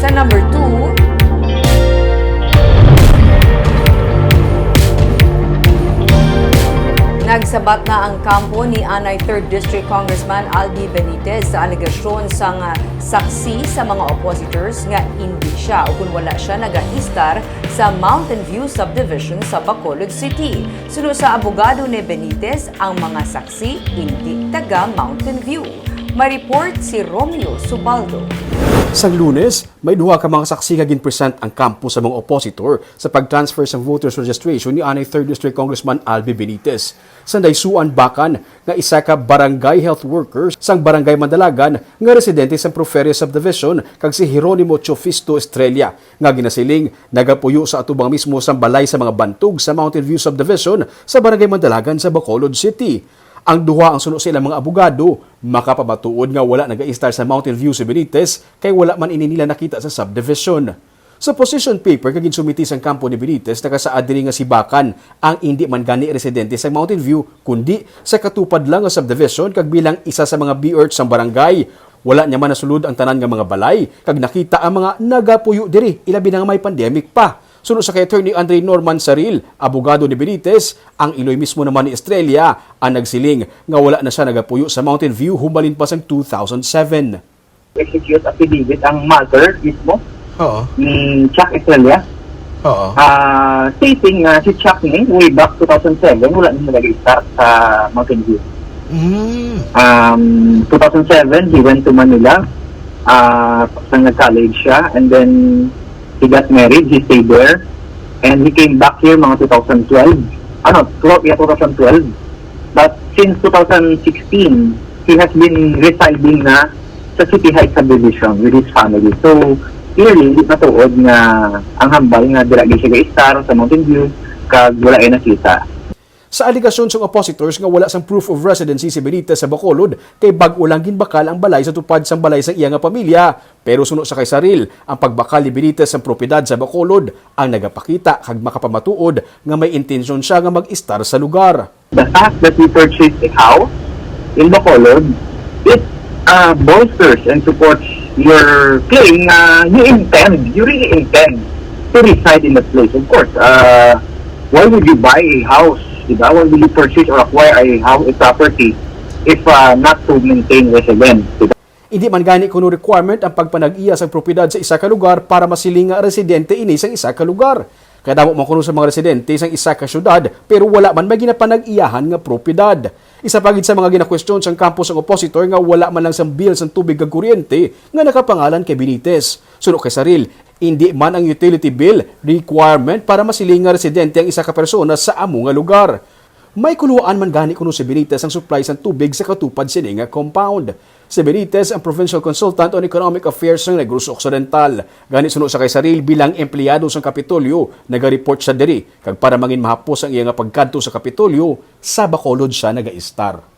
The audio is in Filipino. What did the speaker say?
Sa number 2, nagsabat na ang kampo ni Anay 3rd District Congressman Albee Benitez sa alegasyon sang saksi sa mga oppositors nga hindi siya o kung wala siya naga-istar sa Mountain View Subdivision sa Bacolod City. Sunod sa abogado ni Benitez, ang mga saksi hindi taga Mountain View. May report si Romeo Subaldo. Sang Lunes, may duha ka mga saksi nga ginpresent ang kampo sa mga oppositor sa pag-transfer sa voters registration ni Anay 3rd District Congressman Albee Benitez. Sanday suan bakan nga isa ka barangay health workers sang barangay Mandalagan nga residente sa Proferia Subdivision kag si Jeronimo Chofisto Estrella nga ginasiling nagapuyo sa atubang mismo sang balay sa mga bantog sa Mountain View Subdivision sa barangay Mandalagan sa Bacolod City. Ang duha ang suno sila mga abogado, makapamatuod nga wala naga-istar sa Mountain View si Benitez kay wala man ini nila nakita sa subdivision. Sa position paper kagin sumiti sang kampo ni Benitez nakasaad diri nga si Bakan ang hindi man gani residente sa Mountain View kundi sa katupad lang nga subdivision kag bilang isa sa mga BRT sang barangay. Wala niya man nasulod ang tanan nga mga balay kag nakita ang mga nagapuyo diri ilabi na nga may pandemic pa. Sunod sa kay Attorney Andre Norman Saril, abogado ni Benitez, ang iloy mismo naman ni Estrella ang nagsiling nga wala na siya nagapuyo sa Mountain View hubalin pa sang 2007. Execute affidavit ang mother mismo ni Chuck Estrella. Stating na si Chuck ni way back 2007 wala na nag-start sa Mountain View. 2007 he went to Manila, nag-college siya, and then he got married, he stayed there, and he came back here mga 2012. 2012. But since 2016, he has been residing na sa City Heights Subdivision with his family. So, clearly, hindi matuod nga ang hambal nga diragi siya ga-istar sa Mountain View kag wala ay nakita. Sa alegasyon sa oppositors nga wala sang proof of residency si Benitez sa Bacolod kay bag-o lang ginbakal ang balay sa tupad sang balay sa iya nga pamilya. Pero suno sa kay Saril, ang pagbakal ni Benitez sa propiedad sa Bacolod ang nagapakita kag makapamatuod nga may intensyon siya nga mag-istar sa lugar. The fact that he purchased a house in Bacolod, it bolsters and supports your claim na you really intend to reside in that place. Of course, why would you buy a house? Why will you purchase or acquire a house, a property, if not to maintain residence? Hindi man gani kuno requirement ang pagpanag-iya sa propiedad sa isa ka lugar para masiling nga residente ini sa isa ka lugar. Kaya damo man kuno sa mga residente sa isa ka syudad pero wala man may ginapanag-iyahan nga propiedad. Isa pagid sa mga ginakwestiyon sang kampo sang oppositor nga wala man lang sang bill sang tubig kag kuryente nga nakapangalan kay Benitez. Suno kay Saril, hindi man ang utility bill requirement para masiling nga residente ang isa ka persona sa amo nga lugar. May kuluan man gani kuno si Benitez ang supply sang tubig sa katupad sini nga compound. Si Benitez ang Provincial Consultant on Economic Affairs ng Negros Occidental. Gani suno sa kay Saril bilang empleyado sa Kapitolyo, naga-report siya diri kag para mangin mahapos ang iya nga pagkadto sa Kapitolyo, sa Bacolod siya naga-istar.